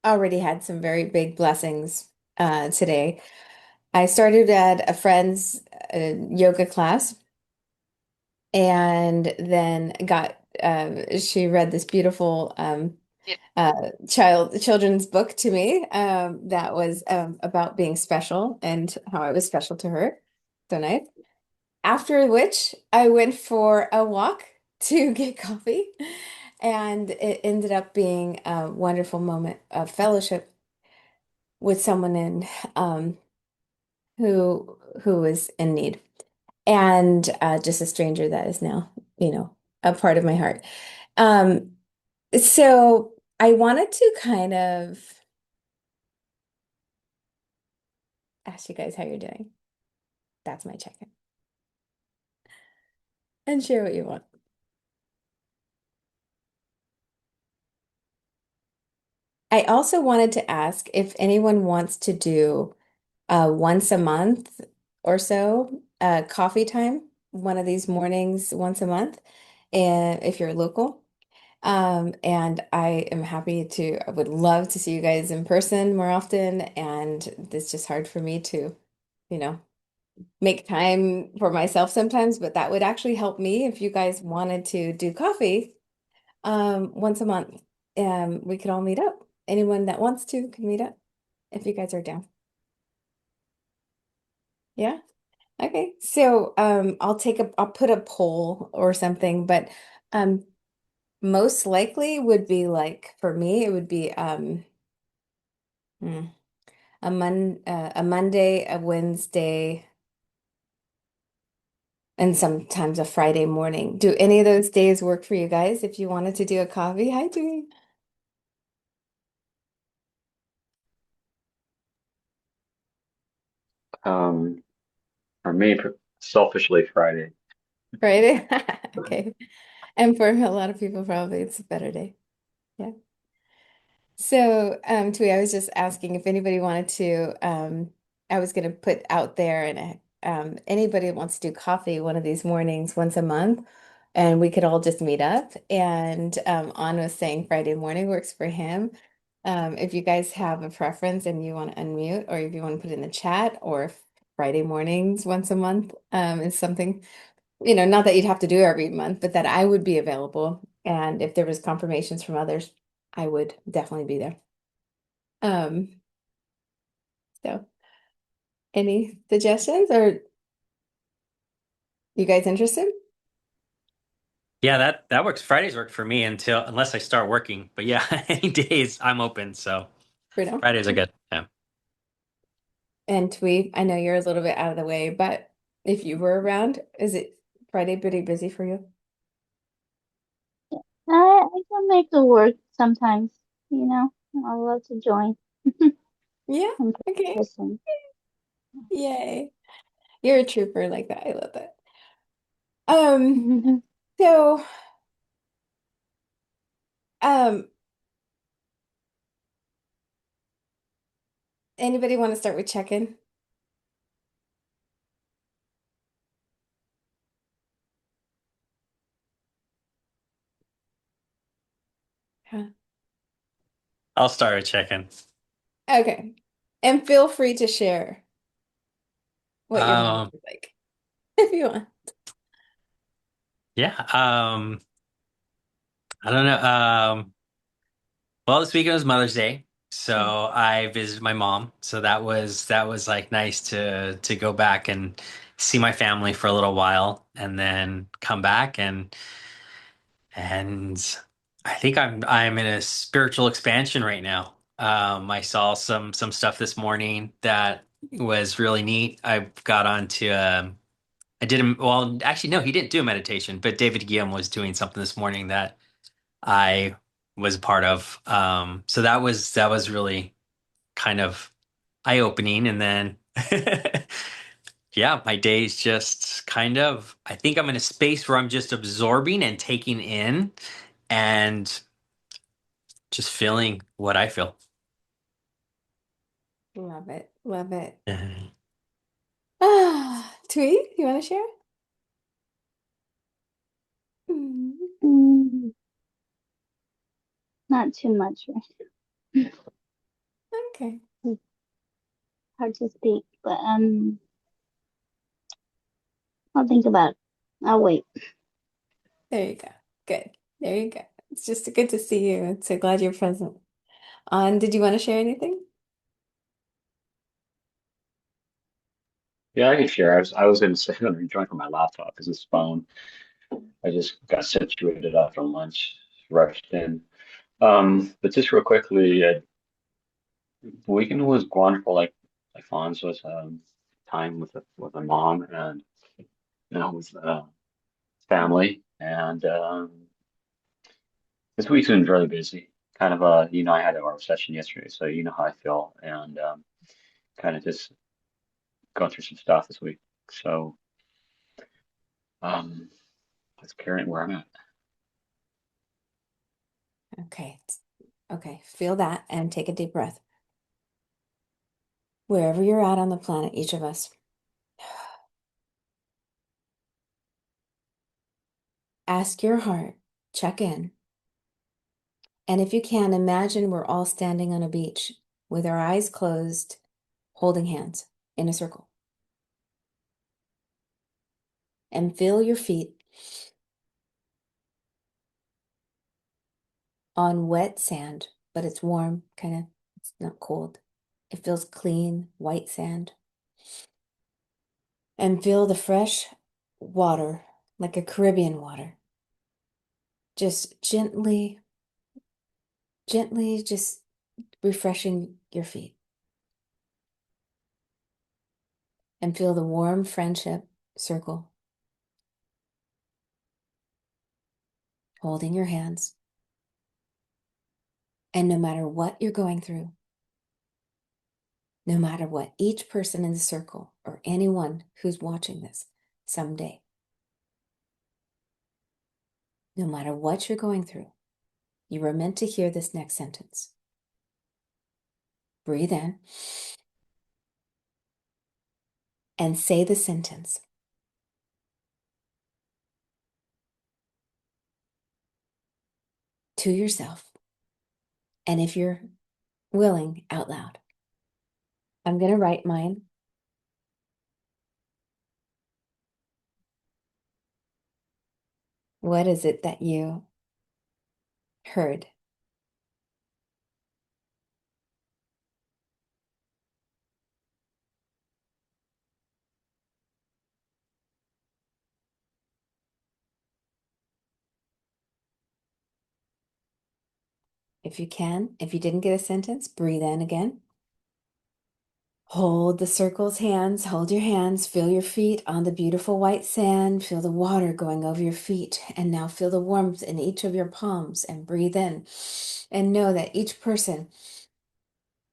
already had some very big blessings today. I started at a friend's yoga class and then got she read this beautiful children's book to me that was about being special and how I was special to her. So nice. After which I went for a walk to get coffee, and it ended up being a wonderful moment of fellowship with someone in who was in need, and just a stranger that is now, a part of my heart. Um, so I wanted to kind of ask you guys how you're doing. That's my check-in. And share what you want. I also wanted to ask if anyone wants to do once a month or so, coffee time, one of these mornings once a month, and if you're local. And I am happy to, I would love to see you guys in person more often. And it's just hard for me to, you know, make time for myself sometimes, but that would actually help me if you guys wanted to do coffee once a month. We could all meet up. Anyone that wants to can meet up if you guys are down. Yeah. Okay. So I'll put a poll or something, but um most likely would be like for me it would be hmm, a Monday, a Wednesday, and sometimes a Friday morning. Do any of those days work for you guys if you wanted to do a coffee? Hi, Dewey. Um, for me, selfishly, Friday. Friday. Okay. And for a lot of people, probably it's a better day. Yeah. So, Twee, I was just asking if anybody wanted to, I was going to put out there and anybody that wants to do coffee one of these mornings once a month, and we could all just meet up. And An was saying Friday morning works for him. If you guys have a preference and you want to unmute, or if you want to put in the chat, or if Friday mornings once a month is something, not that you'd have to do every month, but that I would be available. And if there was confirmations from others, I would definitely be there. Um, so any suggestions or you guys interested? Yeah, that works. Fridays work for me until unless I start working. But yeah, any days I'm open, so Bruno? Fridays are good. Yeah. And Twee, I know you're a little bit out of the way, but if you were around, is it Friday pretty busy for you? I can make it work sometimes, you know. I love to join Yeah. in Okay. person. Yay. You're a trooper like that. I love that. Um, so um anybody want to start with check-in? Huh. I'll start a check-in. Okay. And feel free to share what your morning Um, is like if you want. yeah. I don't know. Well, this weekend was Mother's Day, Mm. so I visited my mom. So that was like nice to go back and see my family for a little while, and then come back and I think I'm in a spiritual expansion right now. I saw some stuff this morning that was really neat. I got onto I did a well, actually no, he didn't do a meditation, but David Guillaume was doing something this morning that I was a part of. So that was really kind of eye-opening, and then yeah, my day's just kind of, I think I'm in a space where I'm just absorbing and taking in and just feeling what I feel. Love it. Love it. Mhm. Ah, Twee, you want to share? Mm. Mm, not too much, right? Okay. It's hard to speak, but I'll think about it. I'll wait. There you go. Good. There you go. It's just good to see you. I'm so glad you're present. Did you want to share anything? Yeah, I can share. I was going to say I'm enjoying from my laptop because this phone. I just got situated after lunch, rushed in. But just real quickly, the weekend was wonderful. Like Fawn's was time with my mom and with family. And this week's been really busy. Kind of I had an art session yesterday, so you know how I feel, and kind of just going through some stuff this week. So um, that's current where I'm at. Okay. Okay. Feel that and take a deep breath. Wherever you're at on the planet, each of us, ask your heart, check in. And if you can, imagine we're all standing on a beach with our eyes closed, holding hands in a circle. And feel your feet on wet sand, but it's warm, it's not cold. It feels clean, white sand. And feel the fresh water, like a Caribbean water, just gently, gently just refreshing your feet. And feel the warm friendship circle, holding your hands. And no matter what you're going through, no matter what, each person in the circle or anyone who's watching this someday, no matter what you're going through, you were meant to hear this next sentence. Breathe in and say the sentence to yourself. And if you're willing, out loud. I'm going to write mine. What is it that you heard? If you can, if you didn't get a sentence, breathe in again. Hold the circle's hands, hold your hands, feel your feet on the beautiful white sand, feel the water going over your feet, and now feel the warmth in each of your palms and breathe in. And know that each person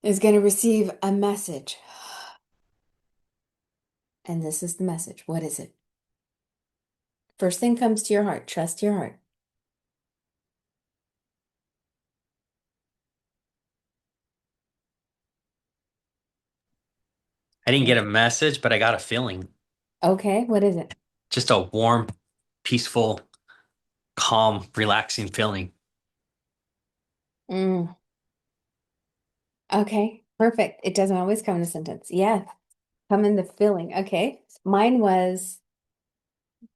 is going to receive a message. And this is the message. What is it? First thing comes to your heart. Trust your heart. I didn't get a message, but I got a feeling. Okay, what is it? Just a warm, peaceful, calm, relaxing feeling. Mm, okay, perfect. It doesn't always come in a sentence. Yeah, come in the feeling. Okay. Mine was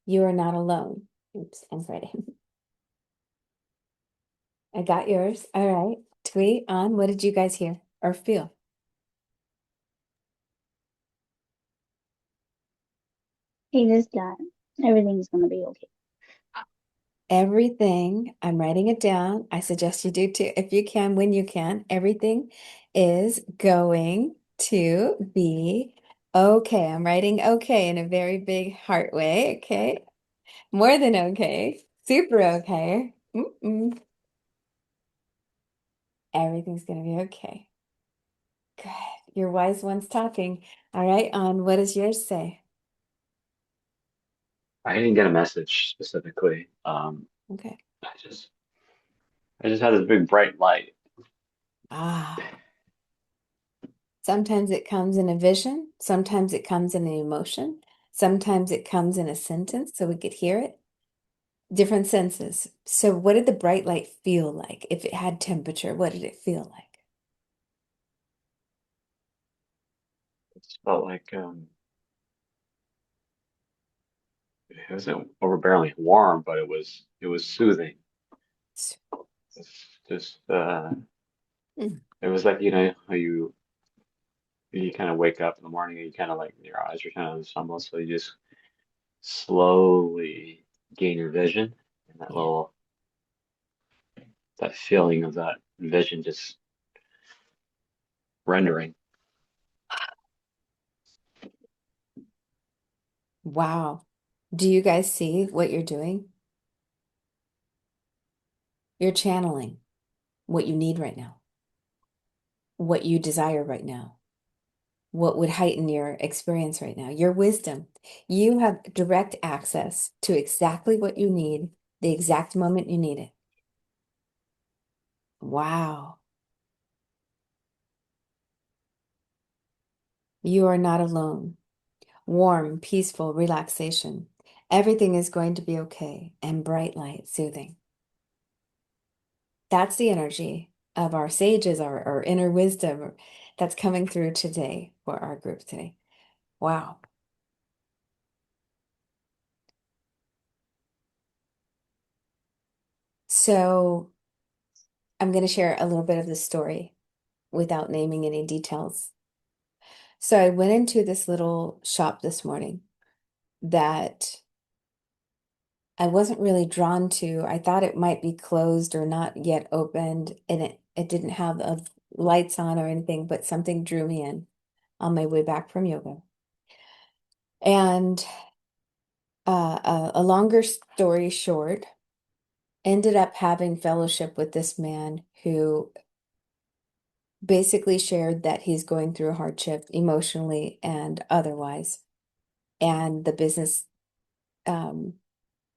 you are not alone. Oops, I'm writing. I got yours. All right. Tweet on. What did you guys hear or feel? Hey, this guy. Everything's gonna be okay. Everything, I'm writing it down. I suggest you do too, if you can, when you can. Everything is going to be okay. I'm writing okay in a very big heart way. Okay. More than okay. Super okay. Everything's going to be okay. Good. Your wise one's talking. All right. On what does yours say? I didn't get a message specifically. Okay. I just I just had this big bright light. Ah, sometimes it comes in a vision. Sometimes it comes in an emotion. Sometimes it comes in a sentence so we could hear it. Different senses. So what did the bright light feel like? If it had temperature, what did it feel like? Just felt like it wasn't overbearingly warm, but it was soothing. It's just Mm. it was like, you know, how you kind of wake up in the morning and you kind of like your eyes are kind of stumble, so you just slowly gain your vision, and Yeah. that feeling of that vision just rendering. Wow. Do you guys see what you're doing? You're channeling what you need right now, what you desire right now, what would heighten your experience right now, your wisdom. You have direct access to exactly what you need, the exact moment you need it. Wow. You are not alone. Warm, peaceful relaxation. Everything is going to be okay. And bright light, soothing. That's the energy of our sages, our inner wisdom that's coming through today for our group today. Wow. So I'm going to share a little bit of the story without naming any details. So I went into this little shop this morning that I wasn't really drawn to. I thought it might be closed or not yet opened, and it didn't have lights on or anything, but something drew me in on my way back from yoga. And a longer story short, ended up having fellowship with this man who basically shared that he's going through a hardship emotionally and otherwise, and the business um,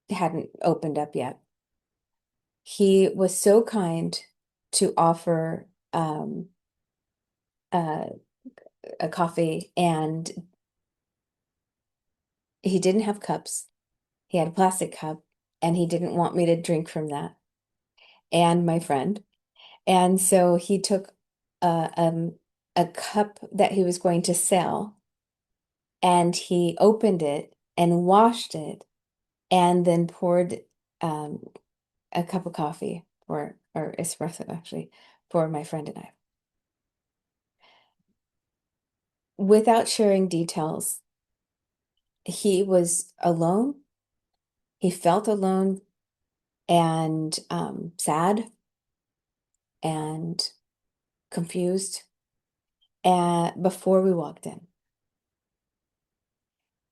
hadn't opened up yet. He was so kind to offer uh, a coffee, and he didn't have cups. He had a plastic cup, and he didn't want me to drink from that, and my friend. And so he took a cup that he was going to sell, and he opened it and washed it, and then poured um, a cup of coffee or espresso actually, for my friend and I. Without sharing details, he was alone. He felt alone and sad and confused. And before we walked in,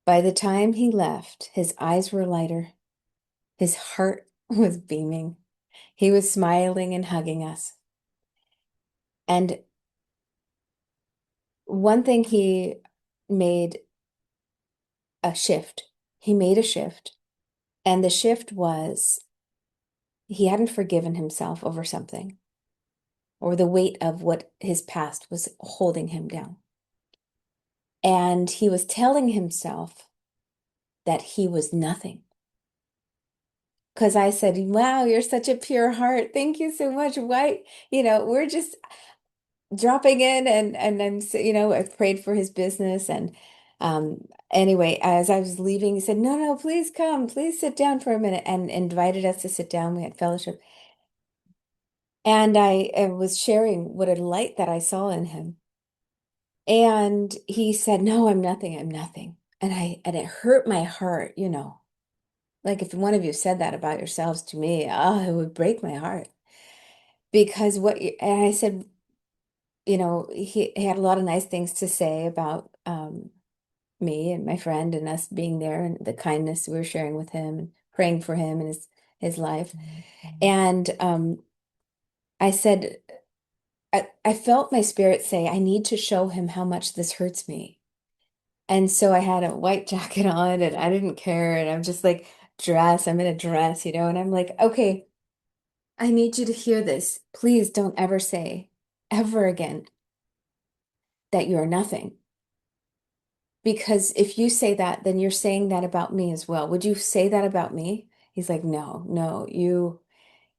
by the time he left, his eyes were lighter. His heart was beaming. He was smiling and hugging us. And one thing made a shift. He made a shift. And the shift was he hadn't forgiven himself over something, or the weight of what his past was holding him down. And he was telling himself that he was nothing. Because I said, wow, you're such a pure heart. Thank you so much. Why, we're just dropping in, and I've prayed for his business. And anyway, as I was leaving, he said, no, no, please come, please sit down for a minute, and invited us to sit down. We had fellowship. And I was sharing what a light that I saw in him. And he said, no, I'm nothing, I'm nothing. And it hurt my heart, like if one of you said that about yourselves to me, oh, it would break my heart. Because and I said, he had a lot of nice things to say about me and my friend and us being there, and the kindness we were sharing with him and praying for him and his life. And I said, I felt my spirit say, I need to show him how much this hurts me. And so I had a white jacket on, and I didn't care. And I'm just like, I'm in a dress, and I'm like, okay, I need you to hear this. Please don't ever say ever again that you are nothing. Because if you say that, then you're saying that about me as well. Would you say that about me? He's like, no, no,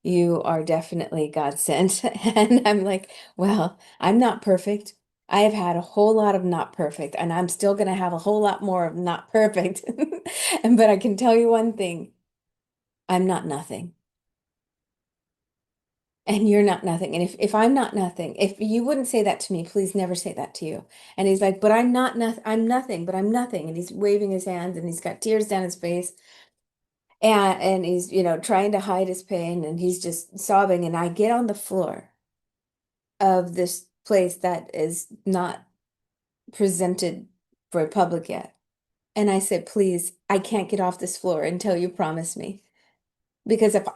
you are definitely God sent. And I'm like, well, I'm not perfect. I have had a whole lot of not perfect, and I'm still going to have a whole lot more of not perfect. And but I can tell you one thing, I'm not nothing. And you're not nothing. And if I'm not nothing, if you wouldn't say that to me, please never say that to you. And he's like, but I'm not nothing. I'm nothing, but I'm nothing. And he's waving his hands and he's got tears down his face. And he's, trying to hide his pain and he's just sobbing. And I get on the floor of this place that is not presented for public yet. And I said, please, I can't get off this floor until you promise me. Because if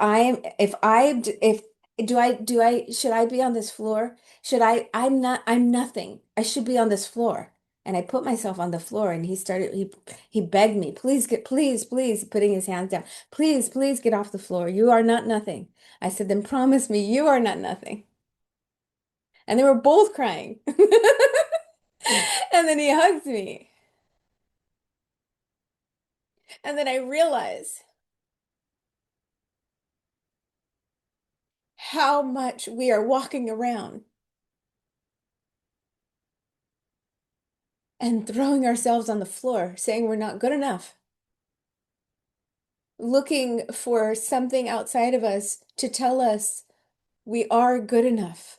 should I be on this floor? I'm nothing. I should be on this floor. And I put myself on the floor and he begged me, please, putting his hands down. Please get off the floor. You are not nothing. I said, then promise me you are not nothing. And they were both crying. And then he hugs me. And then I realize how much we are walking around and throwing ourselves on the floor, saying we're not good enough, looking for something outside of us to tell us we are good enough,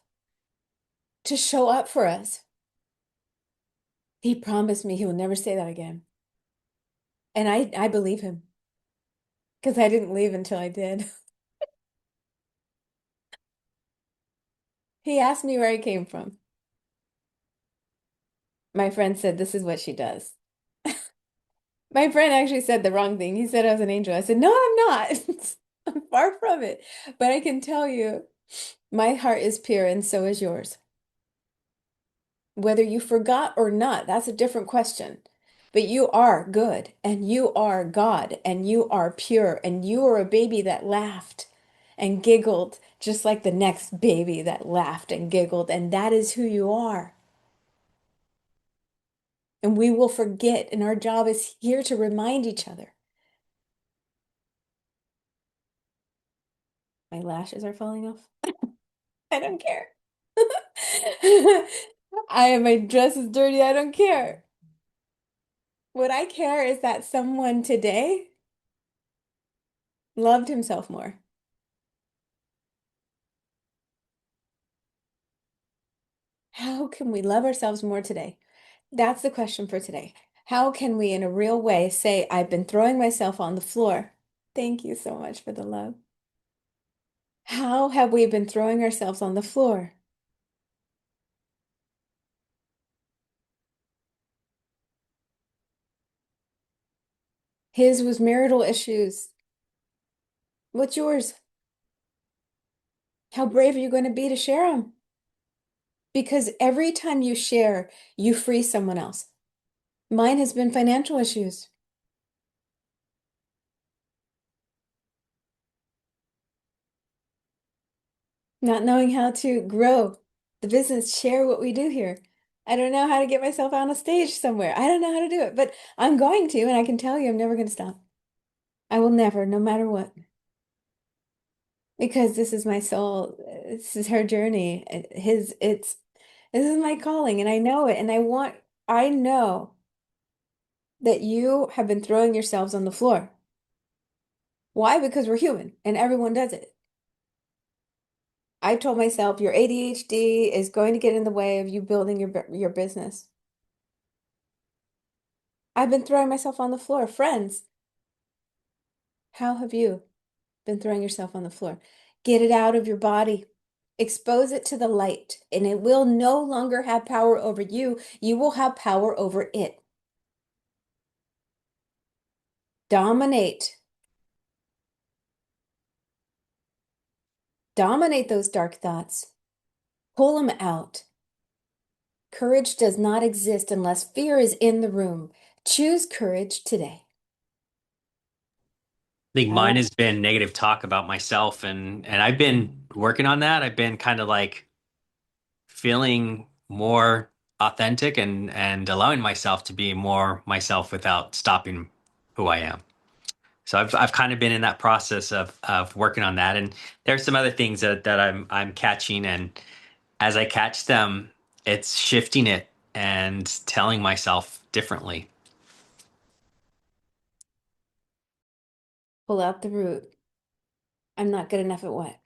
to show up for us. He promised me he will never say that again. And I believe him because I didn't leave until I did. He asked me where I came from. My friend said, this is what she does. My friend actually said the wrong thing. He said I was an angel. I said, no, I'm not. I'm far from it. But I can tell you, my heart is pure and so is yours. Whether you forgot or not, that's a different question. But you are good and you are God and you are pure and you are a baby that laughed and giggled just like the next baby that laughed and giggled. And that is who you are. And we will forget, and our job is here to remind each other. My lashes are falling off. I don't care. my dress is dirty. I don't care. What I care is that someone today loved himself more. How can we love ourselves more today? That's the question for today. How can we, in a real way, say, I've been throwing myself on the floor? Thank you so much for the love. How have we been throwing ourselves on the floor? His was marital issues. What's yours? How brave are you going to be to share them? Because every time you share, you free someone else. Mine has been financial issues. Not knowing how to grow the business, share what we do here. I don't know how to get myself on a stage somewhere. I don't know how to do it, but I'm going to, and I can tell you I'm never going to stop. I will never, no matter what. Because this is my soul. This is her journey. This is my calling, and I know it, and I know that you have been throwing yourselves on the floor. Why? Because we're human, and everyone does it. I told myself your ADHD is going to get in the way of you building your business. I've been throwing myself on the floor. Friends, how have you been throwing yourself on the floor? Get it out of your body. Expose it to the light, and it will no longer have power over you. You will have power over it. Dominate. Dominate those dark thoughts. Pull them out. Courage does not exist unless fear is in the room. Choose courage today. I think Uh, mine has been negative talk about myself, and I've been working on that. I've been kind of like feeling more authentic and allowing myself to be more myself without stopping who I am. So I've kind of been in that process of working on that, and there's some other things that I'm catching, and as I catch them, it's shifting it and telling myself differently. Pull out the root. I'm not good enough at what?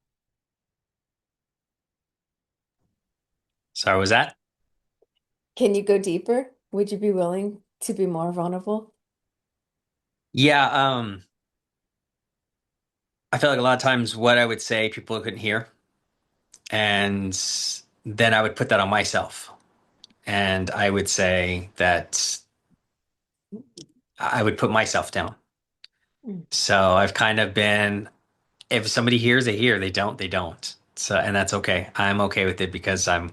So was that? Can you go deeper? Would you be willing to be more vulnerable? Yeah, I feel like a lot of times what I would say people couldn't hear, and then I would put that on myself. And I would say that I would put myself down. Mm. So I've kind of been, if somebody hears, they hear. They don't, they don't. So, and that's okay. I'm okay with it because I'm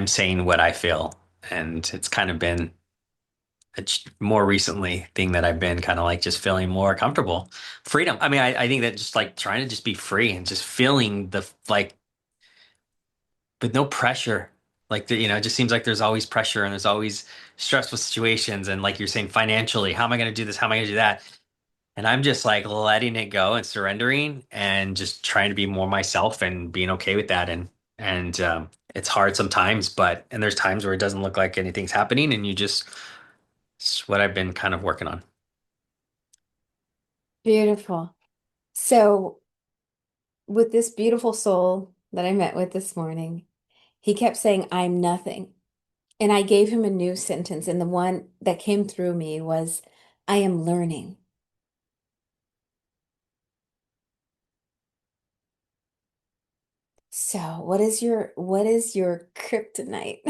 saying what I feel, and it's kind of been a more recently thing that I've been kind of like just feeling more comfortable, freedom. I mean, I think that just like trying to just be free and just feeling the like with no pressure. Like it just seems like there's always pressure and there's always stressful situations. And like you're saying, financially, how am I going to do this? How am I going to do that? And I'm just like letting it go and surrendering and just trying to be more myself and being okay with that. And it's hard sometimes, and there's times where it doesn't look like anything's happening, and it's what I've been kind of working on. Beautiful. So, with this beautiful soul that I met with this morning, he kept saying, I'm nothing. And I gave him a new sentence, and the one that came through me was, I am learning. So, what is your kryptonite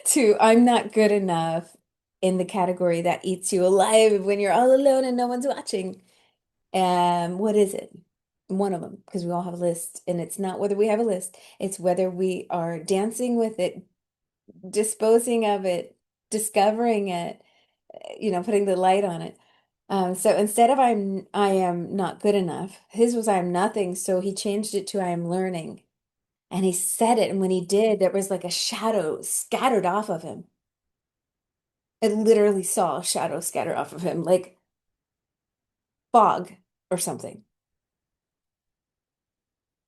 to I'm not good enough in the category that eats you alive when you're all alone and no one's watching? What is it? One of them, because we all have a list, and it's not whether we have a list, it's whether we are dancing with it, disposing of it, discovering it, putting the light on it. So instead of I am not good enough, his was I am nothing. So he changed it to I am learning. And he said it, and when he did, there was like a shadow scattered off of him. I literally saw a shadow scatter off of him, like fog or something.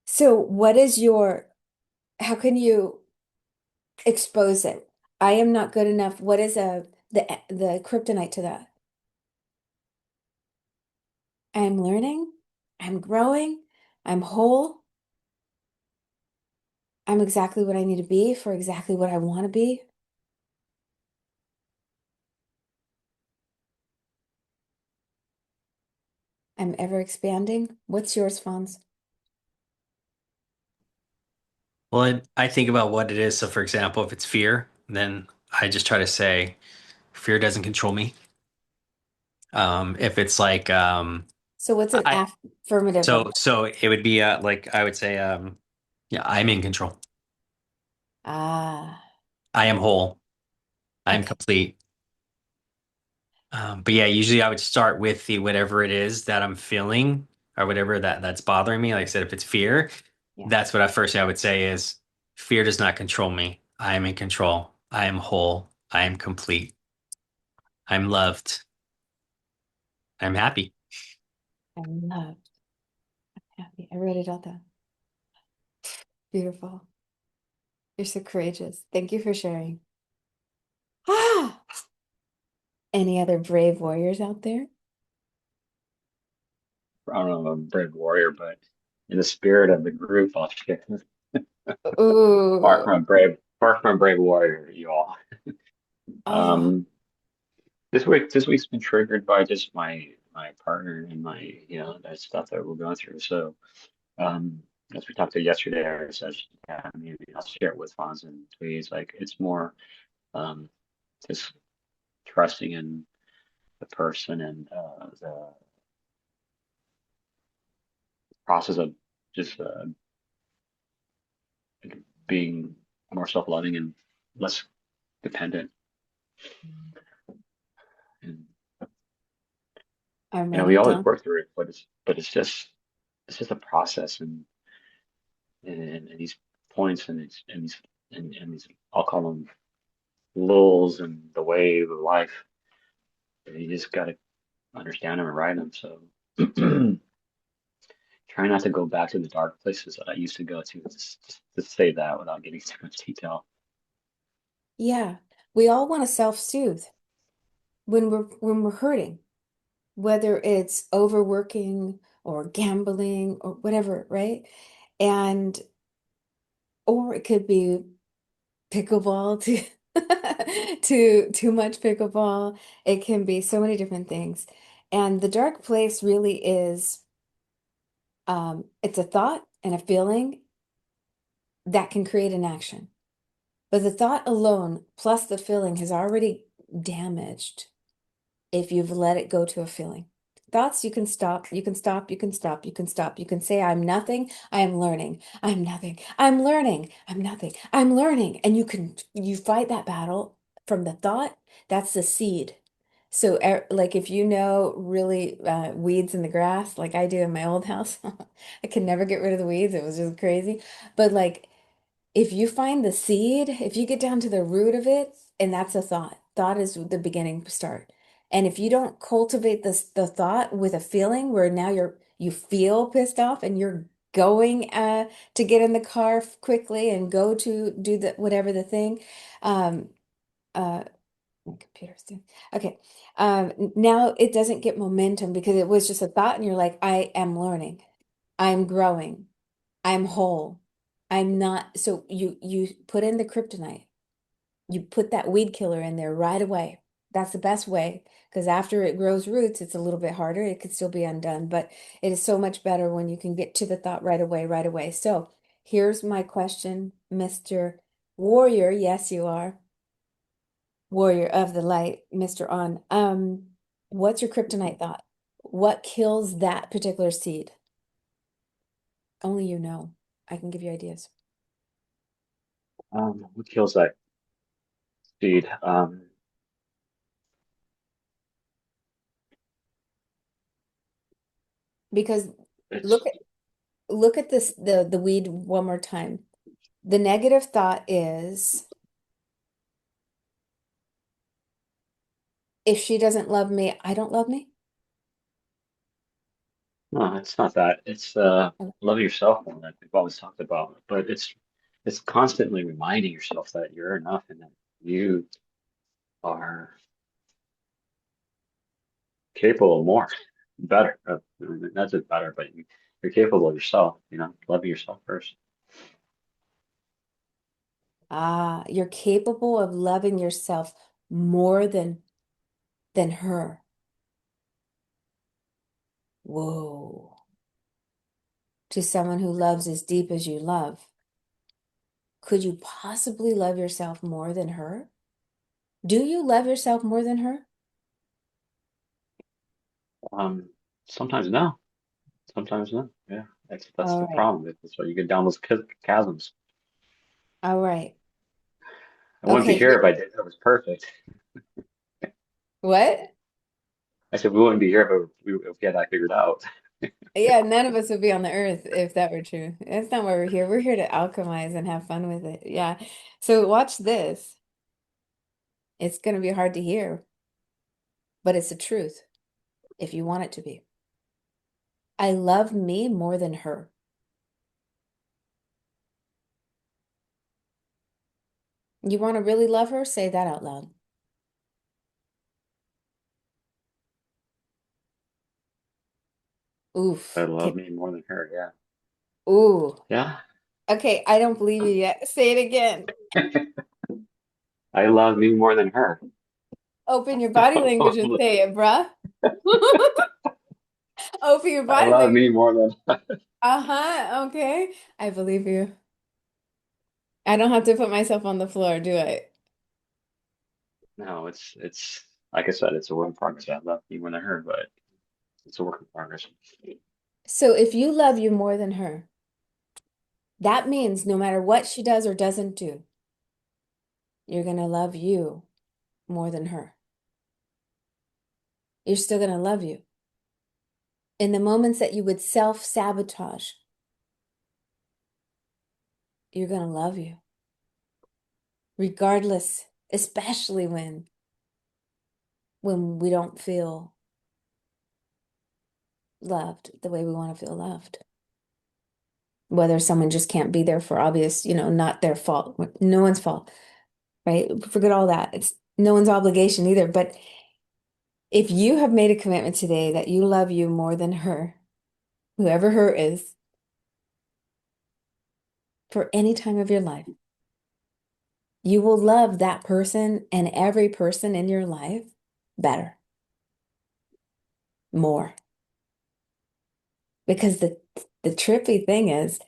So how can you expose it? I am not good enough. What is the kryptonite to that? I'm learning, I'm growing, I'm whole, I'm exactly what I need to be for exactly what I want to be. I'm ever expanding. What's yours, Fonz? Well, I think about what it is. So, for example, if it's fear, then I just try to say, fear doesn't control me. If it's like, So what's an I affirmative of that? so it would be like I would say, yeah, I'm in control. Ah, I am whole. I'm okay. complete. But yeah, usually I would start with the whatever it is that I'm feeling or whatever that's bothering me. Like I said, if it's fear, Yeah, that's what I would say is fear does not control me. I am in control. I am whole. I am complete. I'm loved. I'm happy. I'm loved, happy. I wrote it all down. Beautiful. You're so courageous. Thank you for sharing. Ah, any other brave warriors out there? I don't know, I'm a brave warrior, but in the spirit of the group, I'll share. Ooh. Far from a brave warrior, you all. Oh, Um, this week's been triggered by just my partner and my, that stuff that we're going through. So, as we talked to yesterday, I said, yeah, maybe I'll share it with Fonz and Tweez. Like, it's more, um, just trusting in the person and the process of just being more self-loving and less dependent. And I'm writing we it always down. work through it, but it's just a process and these points and these I'll call them lulls and the wave of life. And you just got to understand them and ride them. So try not to go back to the dark places that I used to go to. Just say that without getting too much detail. Yeah. We all want to self-soothe when we're hurting, whether it's overworking or gambling or whatever, right? And or it could be pickleball to too much pickleball. It can be so many different things. And the dark place really is it's a thought and a feeling that can create an action. But the thought alone plus the feeling has already damaged if you've let it go to a feeling. Thoughts, you can stop, you can stop, you can stop, you can stop. You can say, I'm nothing, I am learning, I'm nothing, I'm learning, I'm nothing, I'm learning. And you fight that battle from the thought, that's the seed. So, like if you know really weeds in the grass, like I do in my old house, I could never get rid of the weeds. It was just crazy. But like if you find the seed, if you get down to the root of it, and that's a thought. Thought is the beginning start. And if you don't cultivate the thought with a feeling where now you feel pissed off and you're going to get in the car quickly and go to do the whatever the thing. Um uh my computer's doing okay. Now it doesn't get momentum because it was just a thought and you're like, I am learning, I'm growing. I'm whole. I'm not. So you put in the kryptonite. You put that weed killer in there right away. That's the best way because after it grows roots, it's a little bit harder. It could still be undone, but it is so much better when you can get to the thought right away, right away. So here's my question, Mr. Warrior. Yes, you are Warrior of the Light, Mr. On. What's your kryptonite thought? What kills that particular seed? Only you know. I can give you ideas. What kills that seed? Because It's look at this the weed one more time. The negative thought is if she doesn't love me, I don't love me. no, it's not that. It's Oh, love yourself more that we've always talked about. But it's constantly reminding yourself that you're enough and that you are capable of more, better. Not just better, but you're capable of yourself. Loving yourself first. you're capable of loving yourself more than her. Whoa. To someone who loves as deep as you love, could you possibly love yourself more than her? Do you love yourself more than her? Um, Sometimes no, sometimes no. Yeah, that's All the right. problem. That's why you get down those chasms. All right. I wouldn't be Okay. here if I did. That was perfect. What? I said we wouldn't be here if we had that figured out. Yeah, none of us would be on the earth if that were true. That's not why we're here. We're here to alchemize and have fun with it. Yeah. So watch this. It's going to be hard to hear, but it's the truth if you want it to be. I love me more than her. You want to really love her? Say that out loud. I Oof. love me more than her. Yeah. Ooh. Yeah. Okay, I don't believe you yet. Say it again. I love me more than her. Open your body language and say it, bruh. Open your I body love language. me more than Uh-huh. Okay. I believe you. I don't have to put myself on the floor, do I? no, it's like I said, it's a work in progress. I love me more than her, but it's a work in progress. So if you love you more than her, that means no matter what she does or doesn't do, you're going to love you more than her. You're still going to love you. In the moments that you would self-sabotage, you're going to love you, regardless, especially when we don't feel loved the way we want to feel loved. Whether someone just can't be there for obvious, not their fault, no one's fault. right? Forget all that. It's no one's obligation either. But if you have made a commitment today that you love you more than her, whoever her is, for any time of your life, you will love that person and every person in your life better, more. Because the trippy thing is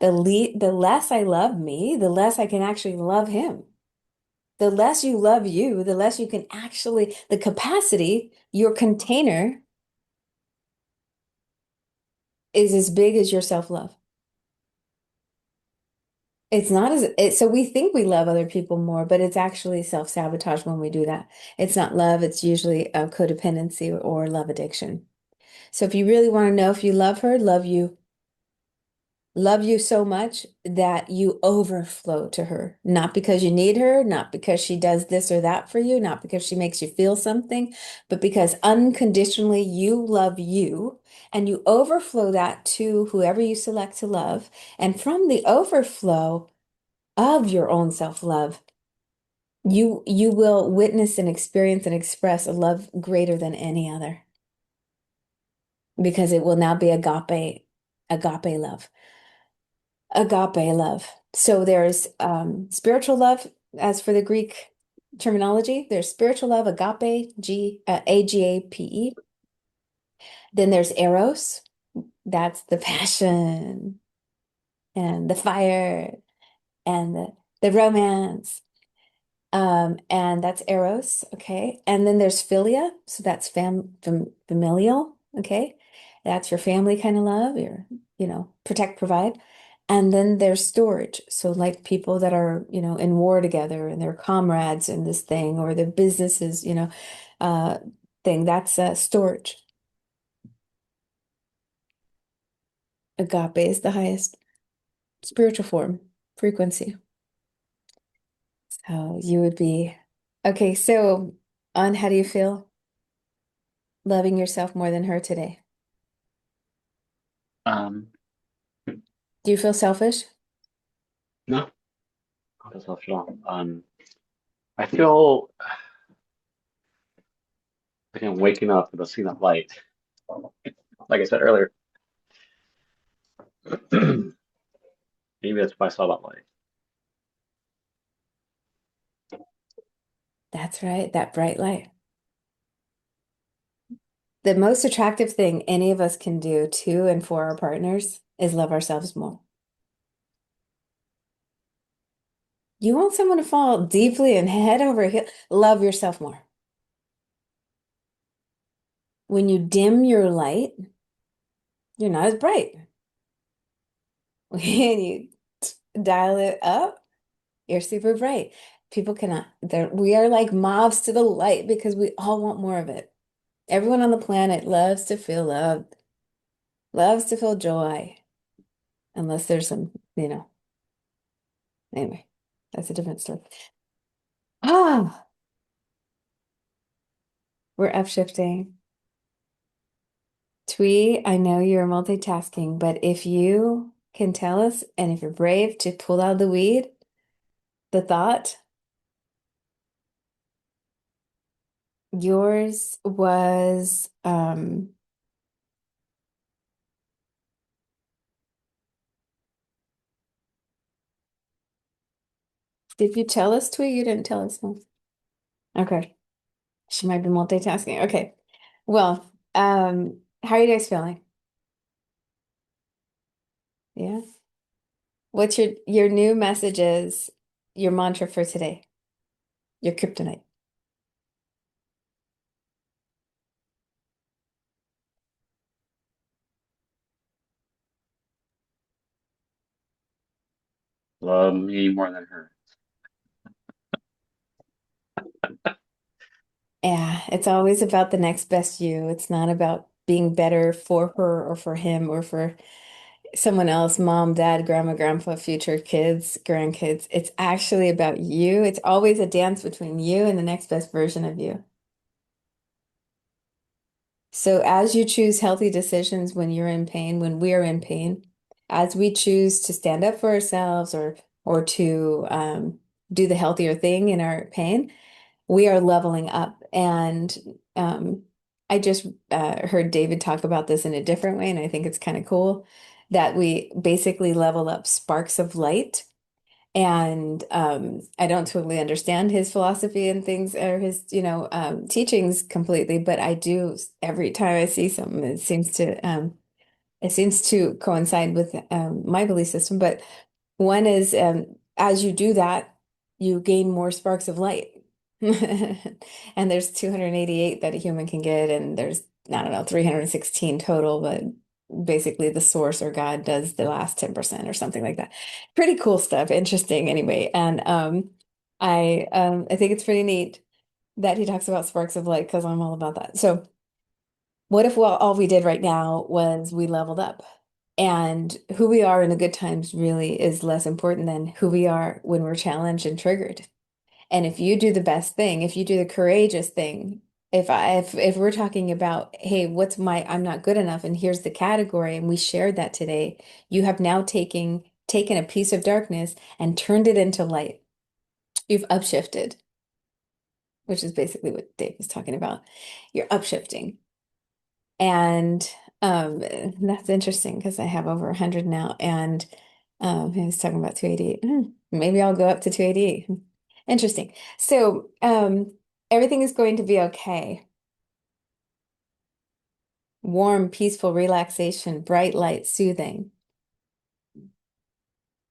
the less I love me, the less I can actually love him. The less you love you, the less you can actually, the capacity, your container is as big as your self-love. It's not so we think we love other people more, but it's actually self-sabotage when we do that. It's not love, it's usually a codependency or love addiction. So if you really want to know if you love her, love you so much that you overflow to her, not because you need her, not because she does this or that for you, not because she makes you feel something, but because unconditionally you love you and you overflow that to whoever you select to love. And from the overflow of your own self-love, you will witness and experience and express a love greater than any other because it will now be agape love. Agape love. So there's spiritual love, as for the Greek terminology, there's spiritual love, agape, Agape. Then there's eros, that's the passion and the fire and the romance. And that's eros, okay? And then there's philia, so that's familial, okay? That's your family kind of love, your, protect, provide. And then there's storage, so like people that are, in war together and they're comrades in this thing, or the businesses, uh, thing. That's storage. Agape is the highest spiritual form, frequency. So you would be okay. So on how do you feel? Loving yourself more than her today. Um, Do you feel selfish? no, not selfish at all. I feel like I'm waking up and I see that light. Like I said earlier, maybe that's why I saw that light. That's right, that bright light. The most attractive thing any of us can do to and for our partners is love ourselves more. You want someone to fall deeply and head over heel, love yourself more. When you dim your light, you're not as bright. When you dial it up, you're super bright. People cannot, we are like moths to the light because we all want more of it. Everyone on the planet loves to feel loved, loves to feel joy, unless there's some, anyway, that's a different story. Ah, we're upshifting. Twee, I know you're multitasking, but if you can tell us, and if you're brave to pull out the weed, the thought, yours was, did you tell us, Twee? You didn't tell us. No. Okay. She might be multitasking. Okay. Well, how are you guys feeling? Yeah. What's your new messages, your mantra for today? Your kryptonite. Love me more than her. Yeah, it's always about the next best you. It's not about being better for her or for him or for someone else, mom, dad, grandma, grandpa, future kids, grandkids. It's actually about you. It's always a dance between you and the next best version of you. So as you choose healthy decisions when you're in pain, when we're in pain, as we choose to stand up for ourselves or to do the healthier thing in our pain, we are leveling up. And I just heard David talk about this in a different way, and I think it's kind of cool that we basically level up sparks of light. And I don't totally understand his philosophy and things or his, teachings completely, but I do every time I see something, it seems to coincide with my belief system. But one is as you do that, you gain more sparks of light. And there's 288 that a human can get, and there's, I don't know, 316 total, but basically the source or God does the last 10% or something like that. Pretty cool stuff, interesting anyway. And I think it's pretty neat that he talks about sparks of light because I'm all about that. So what if all we did right now was we leveled up? And who we are in the good times really is less important than who we are when we're challenged and triggered. And if you do the best thing, if you do the courageous thing, if we're talking about, hey, I'm not good enough, and here's the category, and we shared that today, you have now taken a piece of darkness and turned it into light. You've upshifted, which is basically what Dave was talking about. You're upshifting. And that's interesting because I have over 100 now. And he was talking about 288. Maybe I'll go up to 288. Interesting. So everything is going to be okay. Warm, peaceful relaxation, bright light, soothing.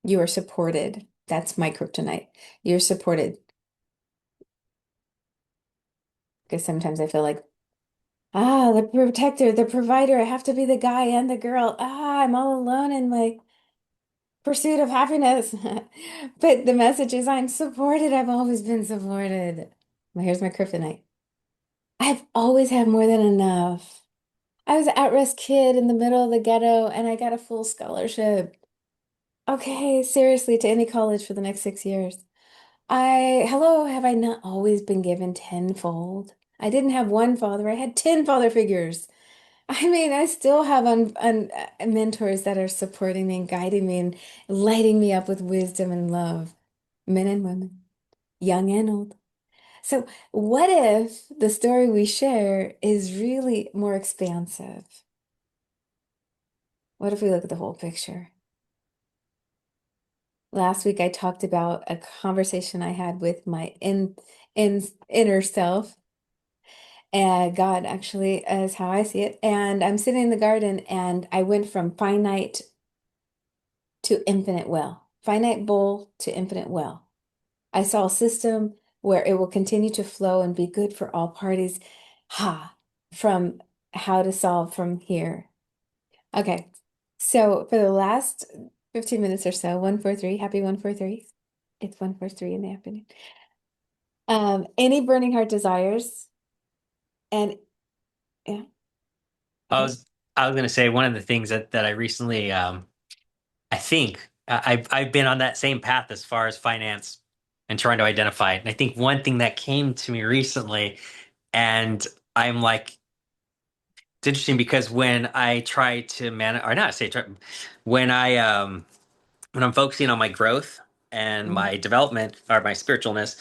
You are supported. That's my kryptonite. You're supported. Because sometimes I feel like, the protector, the provider, I have to be the guy and the girl. I'm all alone in my pursuit of happiness. But the message is I'm supported. I've always been supported. Well, here's my kryptonite. I've always had more than enough. I was an at-risk kid in the middle of the ghetto and I got a full scholarship. Okay, seriously, to any college for the next 6 years. Hello, have I not always been given tenfold? I didn't have one father, I had 10 father figures. I mean, I still have mentors that are supporting me and guiding me and lighting me up with wisdom and love, men and women, young and old. So, what if the story we share is really more expansive? What if we look at the whole picture? Last week, I talked about a conversation I had with my inner self, and God actually is how I see it. And I'm sitting in the garden, and I went from finite to infinite well, finite bowl to infinite well. I saw a system where it will continue to flow and be good for all parties. From how to solve from here. Okay. So for the last 15 minutes or so, 143, happy 143. It's 143 in the afternoon. Any burning heart desires and yeah, I okay. was I was gonna say one of the things that I recently I think I've been on that same path as far as finance and trying to identify it. And I think one thing that came to me recently, and I'm like, it's interesting because when I try to or not say try, when I when I'm focusing on my growth and Mhm. my development or my spiritualness,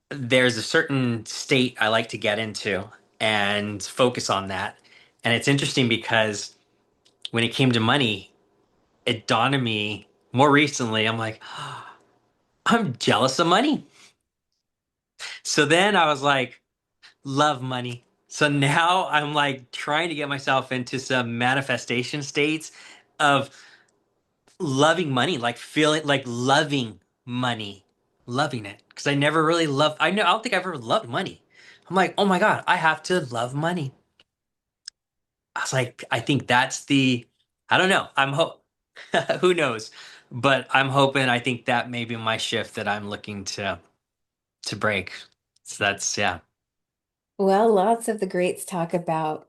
there's a certain state I like to get into and focus on that. And it's interesting because when it came to money, it dawned on me more recently. I'm like, I'm jealous of money. So then I was like, love money. So now I'm like trying to get myself into some manifestation states of loving money, like feeling like loving money, loving it. Because I never really loved, I don't think I've ever loved money. I'm like, oh my God, I have to love money. I was like, I think that's I don't know. Who knows? But I'm hoping, I think that may be my shift that I'm looking to break. So that's, yeah. Well, lots of the greats talk about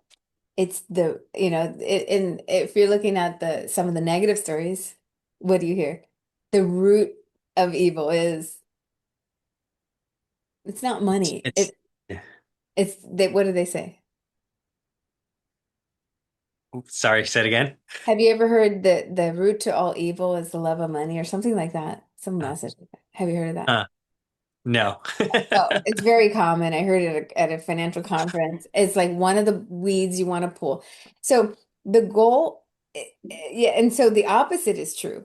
it's and if you're looking at the some of the negative stories, what do you hear? The root of evil is it's not money. It's, It's what do they say? sorry, say it again. Have you ever heard that the root to all evil is the love of money or something like that? Some message. Have you heard of that? Huh. No. Oh, it's very common. I heard it at a financial conference. It's like one of the weeds you want to pull. So the goal, yeah, and so the opposite is true.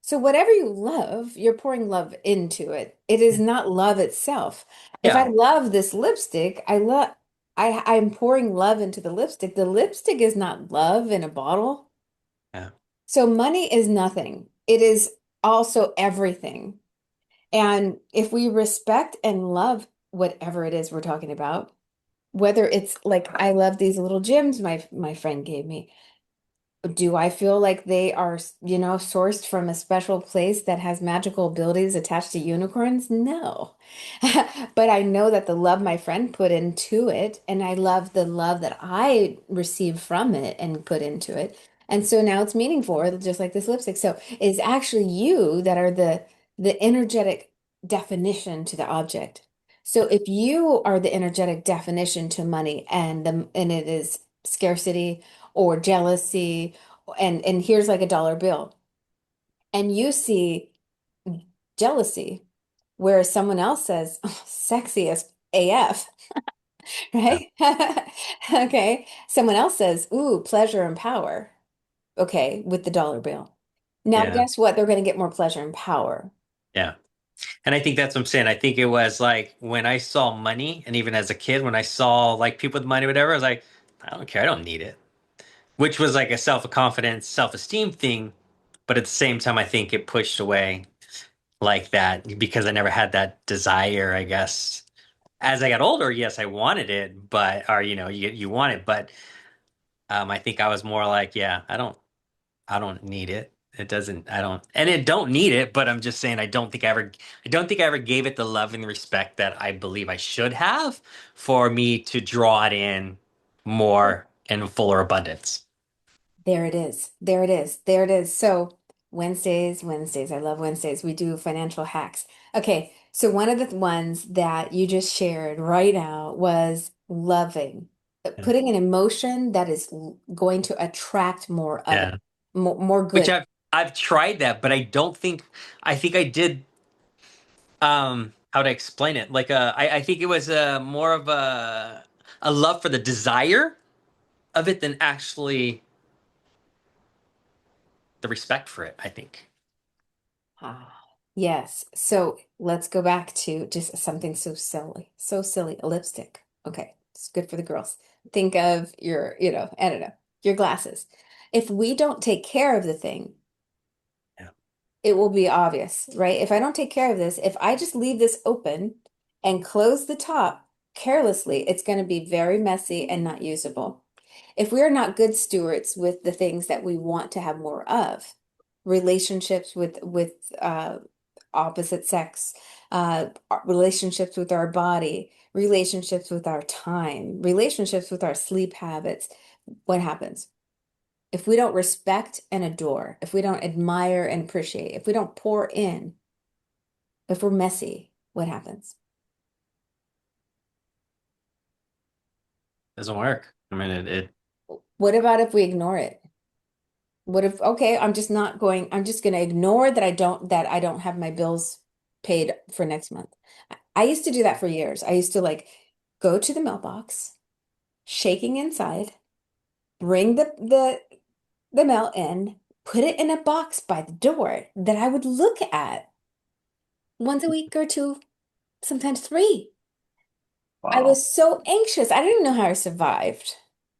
So whatever you love, you're pouring love into it. It is not love itself. If I Yeah. love this lipstick, I'm pouring love into the lipstick. The lipstick is not love in a bottle. Yeah. So money is nothing. It is also everything. And if we respect and love whatever it is we're talking about, whether it's like I love these little gems my friend gave me. Do I feel like they are, sourced from a special place that has magical abilities attached to unicorns? No. But I know that the love my friend put into it, and I love the love that I received from it and put into it. And so now it's meaningful, just like this lipstick. So it's actually you that are the energetic definition to the object. So if you are the energetic definition to money and it is scarcity or jealousy and here's like a dollar bill and you see jealousy whereas someone else says oh, sexy as AF, Yeah. right? Okay, someone else says ooh, pleasure and power, okay, with the dollar bill. Now Yeah. guess what, they're going to get more pleasure and power. Yeah. And I think that's what I'm saying. I think it was like when I saw money, and even as a kid, when I saw like people with money, whatever, I was like, I don't care. I don't need it. Which was like a self-confidence, self-esteem thing. But at the same time, I think it pushed away like that because I never had that desire, I guess. As I got older, yes, I wanted it, but or you want it, but I think I was more like, yeah, I don't need it. It doesn't, I don't, and it don't need it, but I'm just saying I don't think I ever gave it the love and respect that I believe I should have for me to draw it in more in fuller abundance. There it is. There it is. There it is. So Wednesdays. I love Wednesdays. We do financial hacks. Okay, so one of the ones that you just shared right now was loving, Yeah. putting an emotion that is going to attract more of it, Yeah. more Which good. I've tried that, but I think I did how to explain it? Like I think it was more of a love for the desire of it than actually the respect for it, I think. Ah, yes. So let's go back to just something so silly, a lipstick. Okay, it's good for the girls. Think of your, I don't know, your glasses. If we don't take care of the thing, Yeah. it will be obvious, right? If I don't take care of this, if I just leave this open and close the top carelessly, it's going to be very messy and not usable. If we are not good stewards with the things that we want to have more of, relationships with opposite sex, relationships with our body, relationships with our time, relationships with our sleep habits, what happens? If we don't respect and adore, if we don't admire and appreciate, if we don't pour in, if we're messy, what happens? Doesn't work. I mean, it What about if we ignore it? What if, okay, I'm just going to ignore that I don't have my bills paid for next month. I used to do that for years. I used to like go to the mailbox, shaking inside, bring the mail in, put it in a box by the door that I would look at once a week or two, sometimes three. I Wow. was so anxious. I didn't even know how I survived.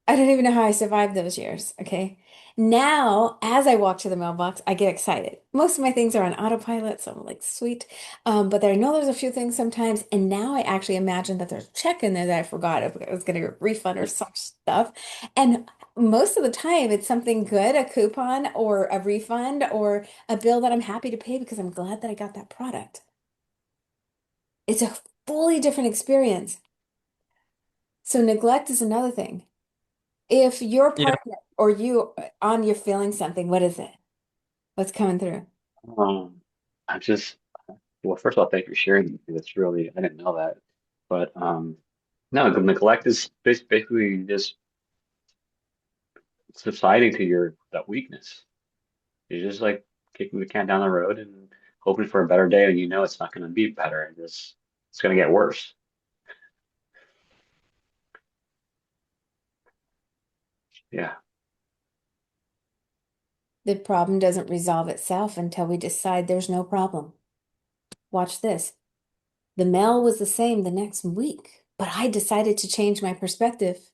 I don't even know how I survived those years. Okay. Now, as I walk to the mailbox, I get excited. Most of my things are on autopilot, so I'm like, sweet. But I know there's a few things sometimes, and now I actually imagine that there's a check in there that I forgot if I was going to get a refund or some stuff. And most of the time, it's something good, a coupon or a refund or a bill that I'm happy to pay because I'm glad that I got that product. It's a fully different experience. So neglect is another thing. If your yeah. partner or you're feeling something, what is it? What's coming through? Um, I'm just, well, first of all, thank you for sharing. That's really, I didn't know that. But no, the neglect is basically just subsiding to your that weakness. You're just like kicking the can down the road and hoping for a better day, and you know it's not going to be better. It's going to get worse. Yeah. The problem doesn't resolve itself until we decide there's no problem. Watch this. The mail was the same the next week, but I decided to change my perspective.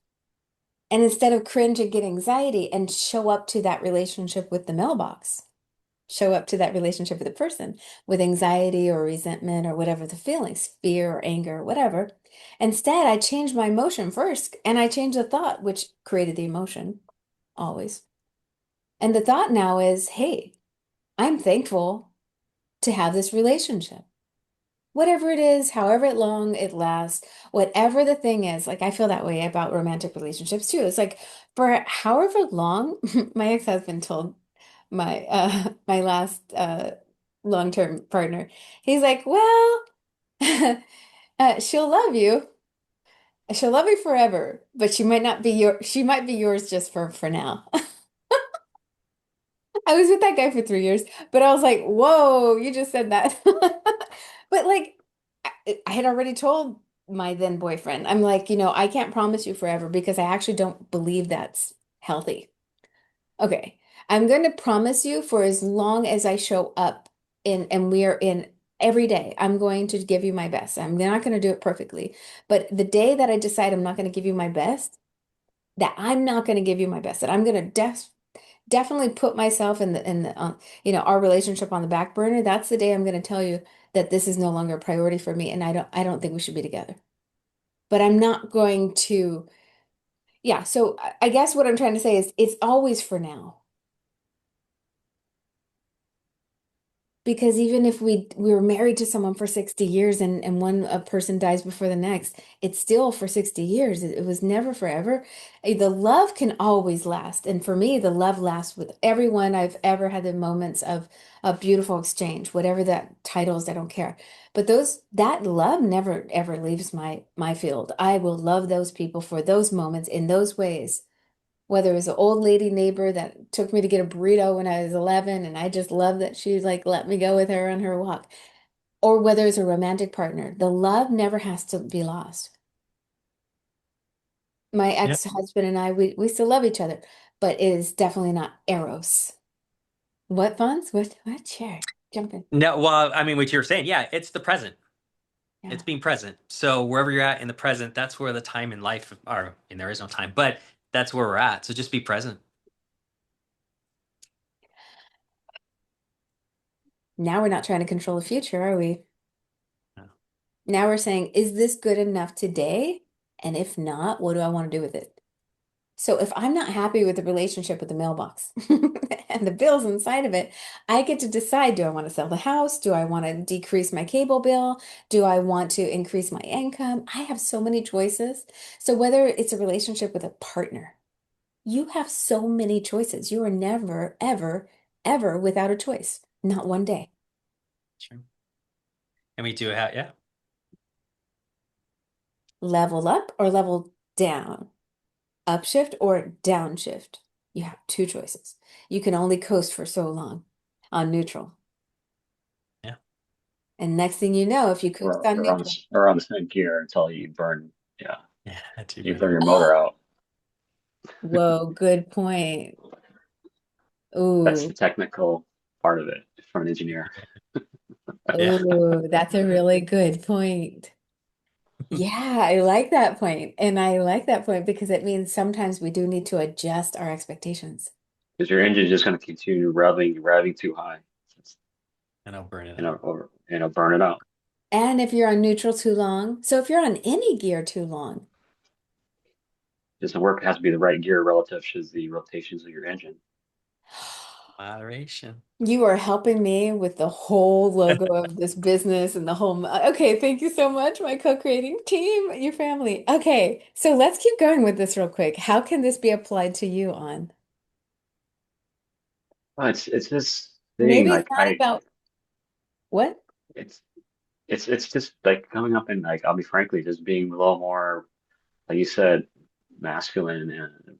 And instead of cringe and get anxiety and show up to that relationship with the mailbox, show up to that relationship with the person with anxiety or resentment or whatever the feelings, fear or anger or whatever. Instead, I changed my emotion first and I changed the thought, which created the emotion always. And the thought now is, hey, I'm thankful to have this relationship. Whatever it is, however long it lasts, whatever the thing is, like I feel that way about romantic relationships too. It's like for however long, my ex-husband told my last long-term partner, he's like, well, she'll love you. She'll love you forever, but she might be yours just for now. I was with that guy for 3 years, but I was like, whoa, you just said that. But like, I had already told my then boyfriend, I'm like, I can't promise you forever because I actually don't believe that's healthy. Okay, I'm going to promise you for as long as I show up in and we are in every day. I'm going to give you my best. I'm not going to do it perfectly, but the day that I decide I'm not going to give you my best, that I'm not going to give you my best, that I'm going to definitely put myself in the our relationship on the back burner, that's the day I'm going to tell you that this is no longer a priority for me and I don't think we should be together. But I'm not going to, yeah, so I guess what I'm trying to say is it's always for now. Because even if we were married to someone for 60 years and one a person dies before the next, it's still for 60 years. It was never forever. The love can always last. And for me, the love lasts with everyone I've ever had the moments of beautiful exchange, whatever that titles, I don't care. But that love never ever leaves my field. I will love those people for those moments in those ways, whether it was an old lady neighbor that took me to get a burrito when I was 11 and I just love that she like let me go with her on her walk, or whether it's a romantic partner, the love never has to be lost. My Yeah. ex-husband and I, we still love each other, but it is definitely not Eros. What, Fonz? What? Sure. Jump in. No, well, I mean, what you're saying, yeah, it's the present. It's Yeah. being present. So wherever you're at in the present, that's where the time in life, or and there is no time, but that's where we're at. So just be present. Now we're not trying to control the future, are we? Yeah. Now we're saying, is this good enough today? And if not, what do I want to do with it? So if I'm not happy with the relationship with the mailbox and the bills inside of it, I get to decide, do I want to sell the house? Do I want to decrease my cable bill? Do I want to increase my income? I have so many choices. So whether it's a relationship with a partner, you have so many choices. You are never, ever, ever without a choice. Not one day. Sure. And we do have, yeah. Level up or level down. Upshift or downshift. You have two choices. You can only coast for so long on neutral. Yeah. And next thing you know, if you coast Or, on or on neutral, the or on the same gear until you burn. Yeah, Yeah, that's you even. burn your motor oh, out. whoa, good point. That's the Ooh, technical part of it for an engineer. Yeah. ooh, that's a really good point. Yeah, I like that point. And I like that point because it means sometimes we do need to adjust our expectations. Because your engine's just going to continue revving too high. And I'll burn it And out. it'll burn it out. And if you're on neutral too long, so if you're on any gear too long, Just the work has to be the right gear relative to the rotations of your engine. Moderation. you are helping me with the whole logo of this business and the whole. Okay, thank you so much, my co-creating team, your family. Okay, so let's keep going with this real quick. How can this be applied to you on? It's this thing Maybe it's like not I about what? it's it's just like coming up and like I'll be frankly just being a little more like you said masculine and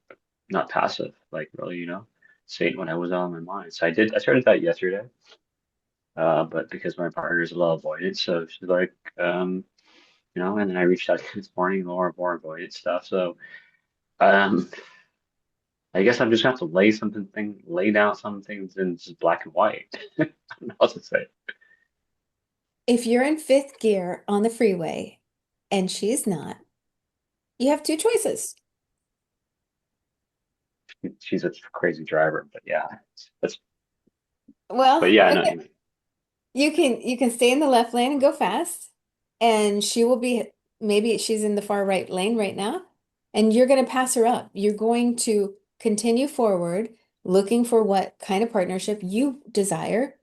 not passive like really saying what I was on my mind. So I started that yesterday. But because my partner's a little avoidant, so she's like, and then I reached out this morning, more avoidant stuff. So, um, I guess I'm just gonna have to lay down some things in just black and white. I don't know what to say. If you're in fifth gear on the freeway and she's not, you have two choices. She's a crazy driver, but yeah, that's, but Well, yeah, no, okay. You can stay in the left lane and go fast, and she will be maybe she's in the far right lane right now, and you're going to pass her up. You're going to continue forward, looking for what kind of partnership you desire,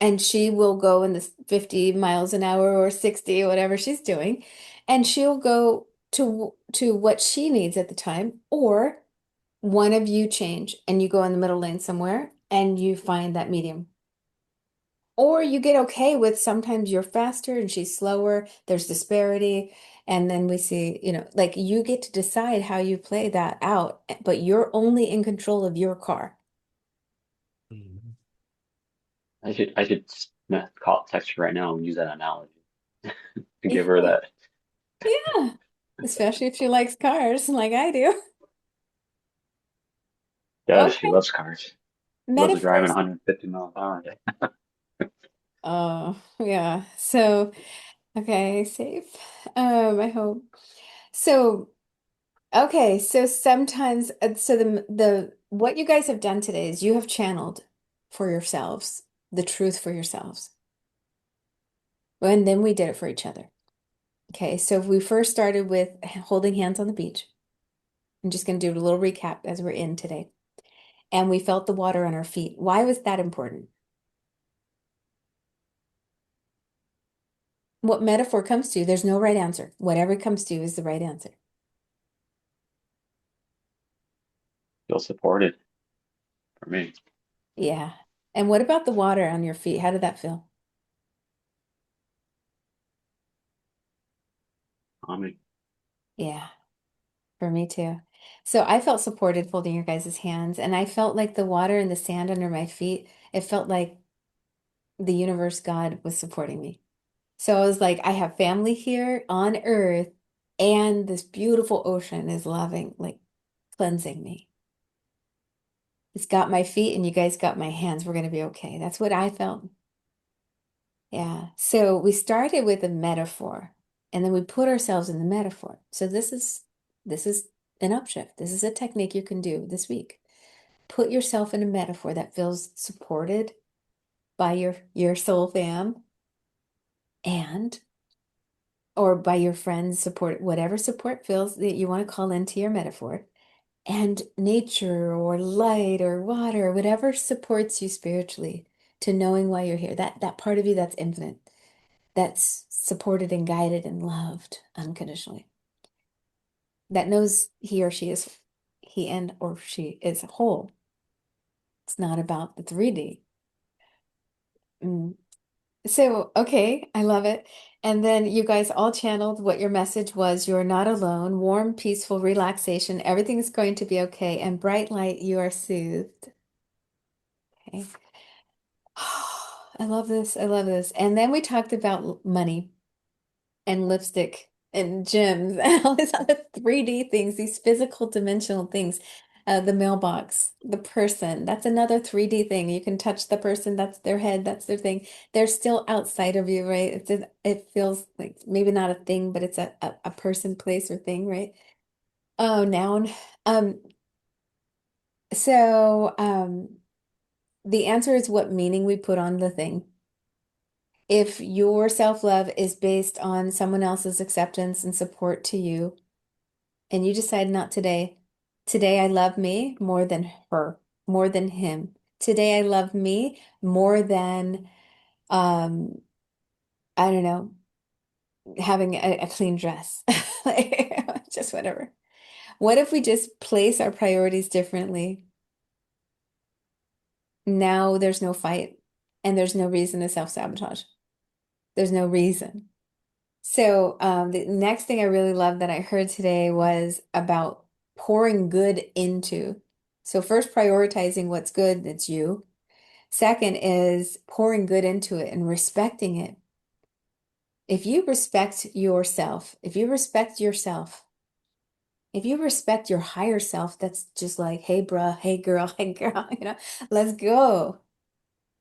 and she will go in the 50 miles an hour or 60, whatever she's doing, and she'll go to what she needs at the time, or one of you change and you go in the middle lane somewhere and you find that medium. Or you get okay with sometimes you're faster and she's slower, there's disparity, and then we see, like you get to decide how you play that out, but you're only in control of your car. Mhm. I should call text her right now and use that analogy to give her that. Yeah, especially if she likes cars like I do. Yeah, she Okay, loves cars. She loves driving metaphors. 150 miles an hour. Oh, yeah. So, okay, safe. I hope. So, okay, so sometimes, so the what you guys have done today is you have channeled for yourselves the truth for yourselves, and then we did it for each other. Okay, so we first started with holding hands on the beach. I'm just going to do a little recap as we're in today, and we felt the water on our feet. Why was that important? What metaphor comes to you, there's no right answer. Whatever comes to you is the right answer. Feel supported for me. Yeah. And what about the water on your feet? How did that feel? Calming. Yeah. For me too. So I felt supported holding your guys' hands, and I felt like the water and the sand under my feet, it felt like the universe, God was supporting me. So I was like, I have family here on earth, and this beautiful ocean is loving, like cleansing me. It's got my feet, and you guys got my hands. We're going to be okay. That's what I felt. Yeah. So we started with a metaphor, and then we put ourselves in the metaphor. So this is an upshift. This is a technique you can do this week. Put yourself in a metaphor that feels supported by your soul fam and or by your friends support, whatever support feels that you want to call into your metaphor, and nature or light or water, whatever supports you spiritually to knowing why you're here, that part of you that's infinite, that's supported and guided and loved unconditionally, that knows he and or she is whole. It's not about the 3D. So, okay, I love it. And then you guys all channeled what your message was. You're not alone. Warm, peaceful relaxation. Everything is going to be okay. And bright light, you are soothed. Okay. I love this. I love this. And then we talked about money and lipstick and gyms and all these other 3D things, these physical dimensional things. The mailbox, the person, that's another 3D thing. You can touch the person, that's their head, that's their thing. They're still outside of you, right? It feels like maybe not a thing, but it's a person, place, or thing, right? Oh, noun. Um, so the answer is what meaning we put on the thing. If your self-love is based on someone else's acceptance and support to you, and you decide not today, today I love me more than her, more than him. Today I love me more than, um, I don't know, having a clean dress. Like, just whatever. What if we just place our priorities differently? Now there's no fight and there's no reason to self-sabotage. There's no reason. So, the next thing I really loved that I heard today was about pouring good into. So, first prioritizing what's good, that's you. Second is pouring good into it and respecting it. If you respect yourself, if you respect yourself, if you respect your higher self, that's just like, hey, bruh, hey, girl, hey, girl, let's go.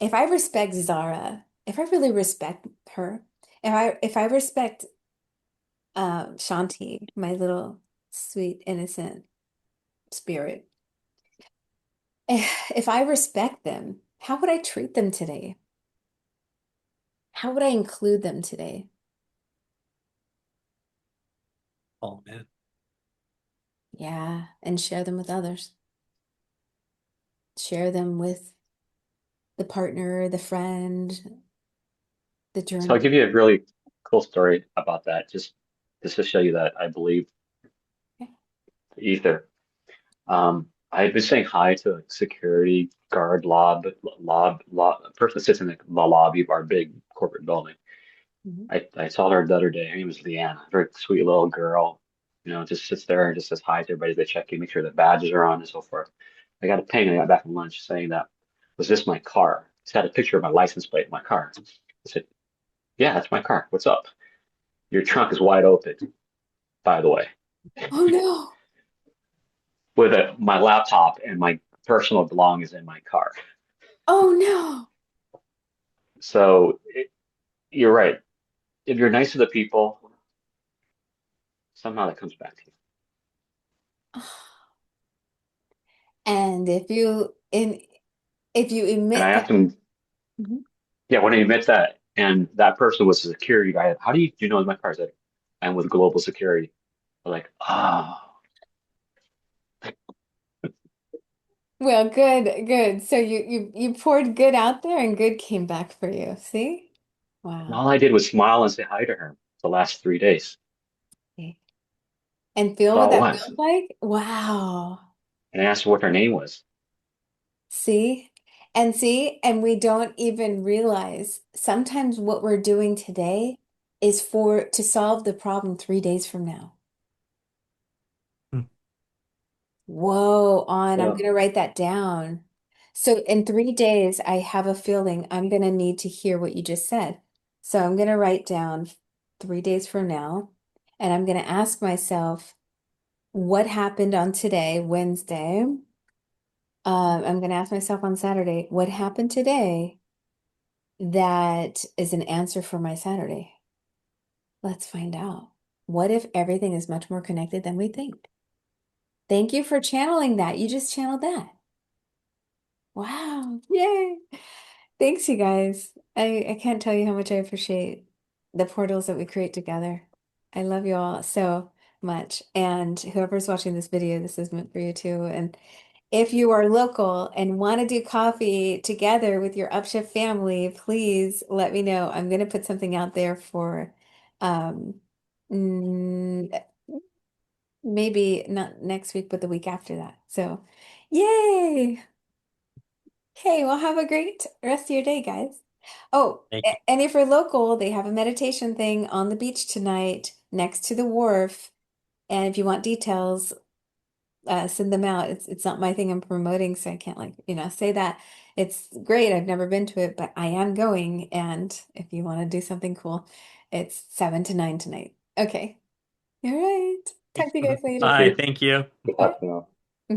If I respect Zara, if I really respect her, if I respect Shanti, my little sweet innocent spirit, if I respect them, how would I treat them today? How would I include them today? Oh man. Yeah, and share them with others. Share them with the partner, the friend, the So I'll journey. give you a really cool story about that, just to show you that I believe Okay. the ether. I had been saying hi to a security guard person that sits in the lobby of our big corporate building. Mhm. I saw her the other day. Her name was Leanna, very sweet little girl. Just sits there and just says hi to everybody. They check in, make sure that badges are on and so forth. I got a ping and I got back from lunch saying that, was this my car? It's had a picture of my license plate in my car. I said, yeah, that's my car. What's up? Your trunk is wide open, by the way, Oh no. with my laptop and my personal belongings in my car. Oh no. So you're right. If you're nice to the people, somehow that comes back to you. And if you And I emit that, asked him, Mhm. yeah, when I admit that, and that person was a security guy, how do you know my car? I said, I'm with global security. They're like, oh, Well, good, good. So you poured good out there and good came back for you. See? and Wow. all I did was smile and say hi to her the last 3 days. Okay. And feel That's what all it that was. feels like? Wow. And I asked her what her name was. See? And we don't even realize sometimes what we're doing today is for to solve the problem 3 days from now. Hmm. Whoa, I'm So gonna write that down. So in 3 days, I have a feeling I'm gonna need to hear what you just said. So I'm gonna write down 3 days from now, and I'm gonna ask myself what happened on today, Wednesday. I'm gonna ask myself on Saturday, what happened today that is an answer for my Saturday? Let's find out. What if everything is much more connected than we think? Thank you for channeling that. You just channeled that. Wow. Yay. Thanks, you guys. I can't tell you how much I appreciate the portals that we create together. I love you all so much. And whoever's watching this video, this is meant for you too. And if you are local and want to do coffee together with your Upshift family, please let me know. I'm going to put something out there for um, mm, maybe not next week, but the week after that. So, yay! Okay, well, have a great rest of your day, guys. Oh, Thank you. and if you're local, they have a meditation thing on the beach tonight next to the wharf. And if you want details, send them out. It's not my thing I'm promoting, so I can't say that. It's great. I've never been to it, but I am going. And if you want to do something cool, it's 7 to 9 tonight. Okay. All right. Talk to you guys later. Bye. Thank you. good Bye. luck,